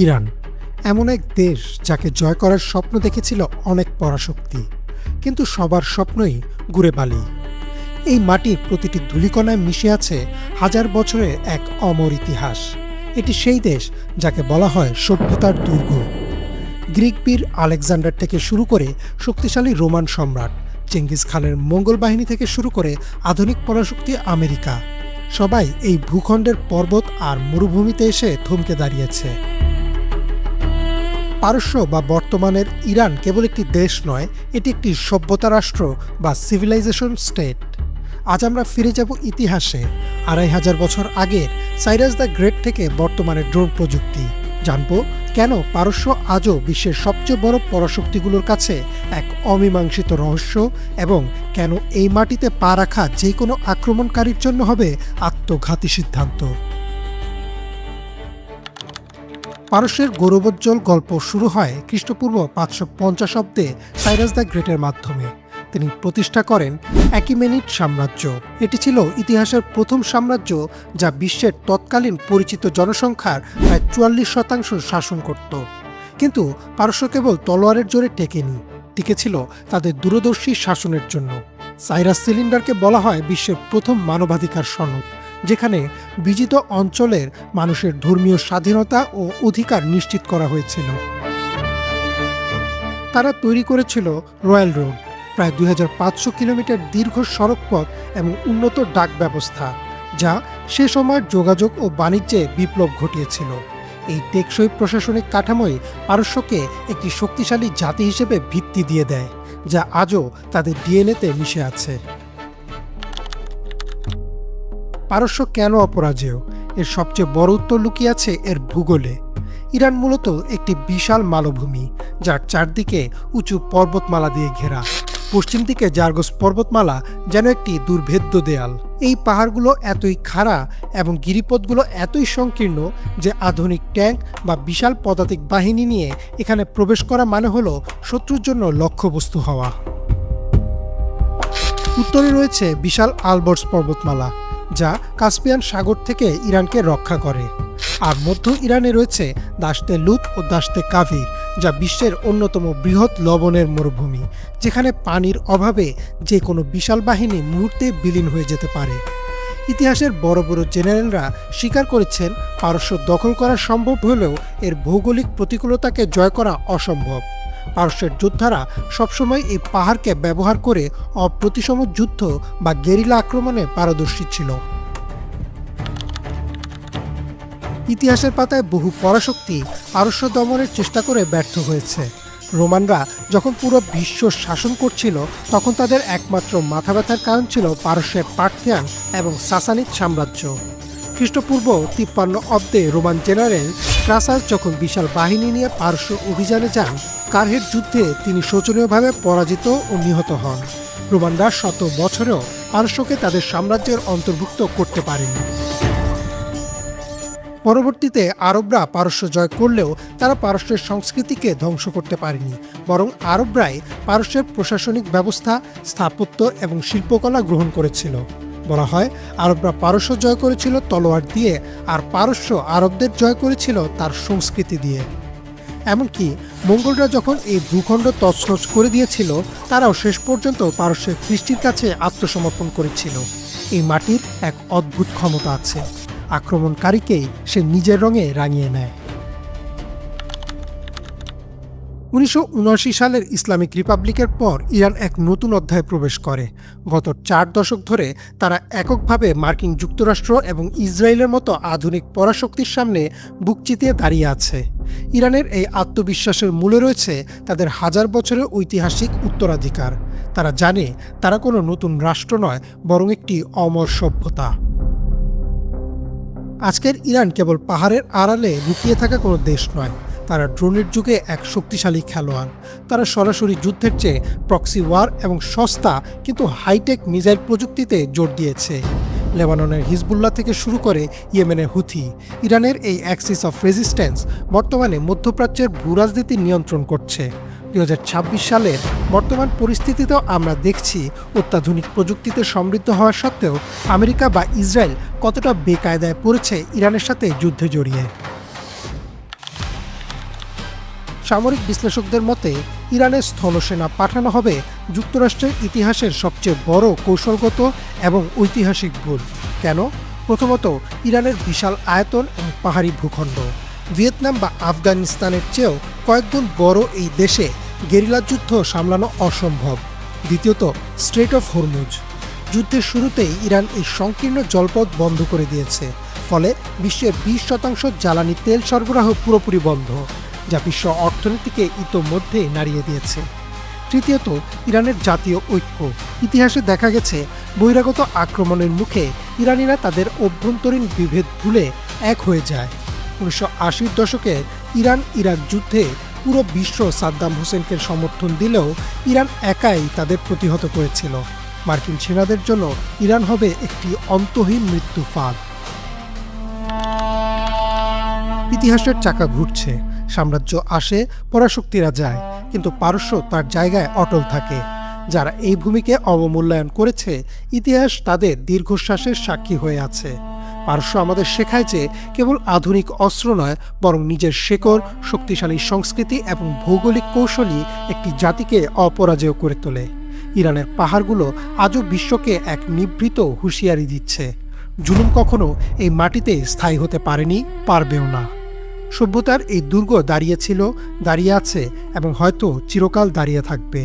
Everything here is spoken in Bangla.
ইরান এমন এক দেশ যাকে জয় করার স্বপ্ন দেখেছিল অনেক পরাশক্তি, কিন্তু সবার স্বপ্নই গুড়ে বালি। এই মাটির প্রতিটি ধূলিকণায় মিশে আছে হাজার বছরের এক অমর ইতিহাস। এটি সেই দেশ যাকে বলা হয় সভ্যতার দুর্গ। গ্রিক বীর আলেকজান্ডার থেকে শুরু করে শক্তিশালী রোমান সম্রাট চেঙ্গিস খানের মঙ্গল বাহিনী থেকে শুরু করে আধুনিক পরাশক্তি আমেরিকা, সবাই এই ভূখণ্ডের পর্বত আর মরুভূমিতে এসে থমকে দাঁড়িয়েছে। পারস্য বা বর্তমানের ইরান কেবল একটি দেশ নয়, এটি একটি সভ্যতা রাষ্ট্র বা সিভিলাইজেশন স্টেট। আজ আমরা ফিরে যাব ইতিহাসে ২৫০০ বছর আগের সাইরাস দ্য গ্রেট থেকে বর্তমানে ড্রোন প্রযুক্তি। জানব কেন পারস্য আজও বিশ্বের সবচেয়ে বড় পরাশক্তিগুলোর কাছে এক অমীমাংসিত রহস্য, এবং কেন এই মাটিতে পা রাখা যে কোনো আক্রমণকারীর জন্য হবে আত্মঘাতী সিদ্ধান্ত। পারস্যের গৌরবোজ্জ্বল গল্প শুরু হয় খ্রিস্টপূর্ব ৫৫০ অব্দে সাইরাস দ্য গ্রেটের মাধ্যমে। তিনি প্রতিষ্ঠা করেন অ্যাকিমেনিড সাম্রাজ্য। এটি ছিল ইতিহাসের প্রথম সাম্রাজ্য যা বিশ্বের তৎকালীন পরিচিত জনসংখ্যার প্রায় ৪৪% শাসন করত। কিন্তু পারস্য কেবল তলোয়ারের জোরে টেকেনি, টিকেছিল তাদের দূরদর্শী শাসনের জন্য। সাইরাস সিলিন্ডারকে বলা হয় বিশ্বের প্রথম মানবাধিকার সনদ, যেখানে বিজিত অঞ্চলের মানুষের ধর্মীয় স্বাধীনতা ও অধিকার নিশ্চিত করা হয়েছিল। তারা তৈরি করেছিল রয়্যাল রোড, প্রায় ২৫০০ কিলোমিটার দীর্ঘ সড়কপথ এবং উন্নত ডাক ব্যবস্থা, যা সে সময়ের যোগাযোগ ও বাণিজ্যে বিপ্লব ঘটিয়েছিল। এই টেকসই প্রশাসনিক কাঠামোই পারস্যকে একটি শক্তিশালী জাতি হিসেবে ভিত্তি দিয়ে দেয়, যা আজও তাদের ডিএনএতে মিশে আছে। পারস্য কেন অপরাজেয়? এর সবচেয়ে বড় উত্তর লুকিয়ে আছে এর ভূগোলে। ইরান মূলত একটি বিশাল মালভূমি, যার চারদিকে উঁচু পর্বতমালা দিয়ে ঘেরা। পশ্চিম দিকে জার্গস পর্বতমালা যেন একটি দুর্ভেদ্য দেয়াল। এই পাহাড়গুলো এতই খাড়া এবং গিরিপথগুলো এতই সংকীর্ণ যে আধুনিক ট্যাঙ্ক বা বিশাল পদাতিক বাহিনী নিয়ে এখানে প্রবেশ করা মানে হলো শত্রুর জন্য লক্ষ্যবস্তু হওয়া। উত্তরে রয়েছে বিশাল আলবর্স পর্বতমালা, যা কাস্পিয়ান সাগর থেকে ইরানকে রক্ষা করে। আর মধ্য ইরানে রয়েছে দাশতে লুত ও দাশতে কাভির, যা বিশ্বের অন্যতম বৃহৎ লবণের মরুভূমি, যেখানে পানির অভাবে যে কোনো বিশাল বাহিনী মুহূর্তে বিলীন হয়ে যেতে পারে। ইতিহাসের বড় বড় জেনারেলরা স্বীকার করেছেন পারস্য দখল করা সম্ভব হলেও এর ভৌগোলিক প্রতিকূলতাকে জয় করা অসম্ভব। পারস্যের যোদ্ধারা সবসময় এই পাহাড়কে ব্যবহার করে অপ্রতিসম যুদ্ধ বা গেরিলা আক্রমণে পারদর্শী ছিল। ইতিহাসের পাতায় বহু পরাশক্তি পারস্য দমনের চেষ্টা করে ব্যর্থ হয়েছে। রোমানরা যখন পুরো বিশ্ব শাসন করছিল, তখন তাদের একমাত্র মাথা ব্যথার কারণ ছিল পারস্যের পার্থিয়ান এবং সাসানিদ সাম্রাজ্য। খ্রিস্টপূর্ব ৫৩ অব্দে রোমান জেনারেল ক্রাসাস যখন বিশাল বাহিনী নিয়ে পারস্য অভিযানে যান, কারহের যুদ্ধে তিনি শোচনীয়ভাবে পরাজিত ও নিহত হন। রোমানরা শত বছরেও পারস্যকে তাদের সাম্রাজ্যের অন্তর্ভুক্ত করতে পারেনি। পরবর্তীতে আরবরা পারস্য জয় করলেও তারা পারস্যের সংস্কৃতিকে ধ্বংস করতে পারেনি, বরং আরবরাই পারস্যের প্রশাসনিক ব্যবস্থা, স্থাপত্য এবং শিল্পকলা গ্রহণ করেছিল। বলা হয় আরবরা পারস্য জয় করেছিল তলোয়ার দিয়ে, আর পারস্য আরবদের জয় করেছিল তার সংস্কৃতি দিয়ে। এমনকি মঙ্গলরা যখন এই ভূখণ্ড তছনছ করে দিয়েছিল, তারাও শেষ পর্যন্ত পারস্যের কৃষ্টির কাছে আত্মসমর্পণ করেছিল। এই মাটির এক অদ্ভুত ক্ষমতা আছে, আক্রমণকারীকেই সে নিজের রঙে রাঙিয়ে নেয়। ১৯৭৯ সালের ইসলামিক রিপাবলিকের পর ইরান এক নতুন অধ্যায়ে প্রবেশ করে। গত ৪ দশক ধরে তারা এককভাবে মার্কিন যুক্তরাষ্ট্র এবং ইসরায়েলের মতো আধুনিক পরাশক্তির সামনে বুক চিতিয়ে দাঁড়িয়ে আছে। ইরানের এই আত্মবিশ্বাসের মূলে রয়েছে তাদের হাজার বছরের ঐতিহাসিক উত্তরাধিকার। তারা জানে তারা কোনো নতুন রাষ্ট্র নয়, বরং একটি অমর সভ্যতা। আজকের ইরান কেবল পাহাড়ের আড়ালে লুকিয়ে থাকা কোনো দেশ নয়, তারা ড্রোনের যুগে এক শক্তিশালী খেলোয়াড়। তারা সরাসরি যুদ্ধের চেয়ে প্রক্সি ওয়ার এবং সস্তা কিন্তু হাইটেক মিসাইল প্রযুক্তিতে জোর দিয়েছে। লেবাননের হিজবুল্লাহ থেকে শুরু করে ইয়েমেনের হুথি, ইরানের এই অ্যাক্সিস অফ রেজিস্ট্যান্স বর্তমানে মধ্যপ্রাচ্যের ভূরাজনীতি নিয়ন্ত্রণ করছে। ২০২৬ সালের বর্তমান পরিস্থিতিতেও আমরা দেখছি অত্যাধুনিক প্রযুক্তিতে সমৃদ্ধ হওয়া সত্ত্বেও আমেরিকা বা ইসরায়েল কতটা বেকায়দায় পড়েছে ইরানের সাথে যুদ্ধে জড়িয়ে। সামরিক বিশ্লেষকদের মতে ইরানের স্থলসেনা পাঠানো হবে যুক্তরাষ্ট্রের ইতিহাসের সবচেয়ে বড় কৌশলগত এবং ঐতিহাসিক ভুল। কেন? প্রথমত, ইরানের বিশাল আয়তন এবং পাহাড়ি ভূখণ্ড। ভিয়েতনাম বা আফগানিস্তানের চেয়েও কয়েকগুণ বড় এই দেশে গেরিলা যুদ্ধ সামলানো অসম্ভব। দ্বিতীয়ত, স্ট্রেট অফ হরমুজ। যুদ্ধের শুরুতেই ইরান এই সংকীর্ণ জলপথ বন্ধ করে দিয়েছে, ফলে বিশ্বের 20% জ্বালানি তেল সরবরাহ পুরোপুরি বন্ধ, যা বিশ্ব অর্থনীতিকে ইতোমধ্যেই নাড়িয়ে দিয়েছে। তৃতীয়ত, ইরানের জাতীয় ঐক্য। ইতিহাসে দেখা গেছে বহিরাগত আক্রমণের মুখে ইরানিরা তাদের অভ্যন্তরীণ বিভেদ ভুলে এক হয়ে যায়। 1980-র দশকে ইরান ইরাক যুদ্ধে পুরো বিশ্ব সাদ্দাম হোসেনকে সমর্থন দিলেও ইরান একাই তাদের প্রতিহত করেছিল। মার্কিন সেনাদের জন্য ইরান হবে একটি অন্তহীন মৃত্যু ফাঁদ। ইতিহাসের চাকা ঘুরছে, সাম্রাজ্য আসে, পরাশক্তিরা যায়, কিন্তু পারস্য তার জায়গায় অটল থাকে। যারা এই ভূমিকে অবমূল্যায়ন করেছে, ইতিহাস তাদের দীর্ঘশ্বাসের সাক্ষী হয়ে আছে। পারস্য আমাদের শেখায় যে কেবল আধুনিক অস্ত্র নয়, বরং নিজের শেকড়, শক্তিশালী সংস্কৃতি এবং ভৌগোলিক কৌশলই একটি জাতিকে অপরাজেয় করে তোলে। ইরানের পাহাড়গুলো আজও বিশ্বকে এক নিভৃত হুঁশিয়ারি দিচ্ছে, জুলুম কখনো এই মাটিতে স্থায়ী হতে পারেনি, পারবেও না। সভ্যতার এই দুর্গ দাঁড়িয়েছিল, দাঁড়িয়ে আছে এবং হয়তো চিরকাল দাঁড়িয়ে থাকবে।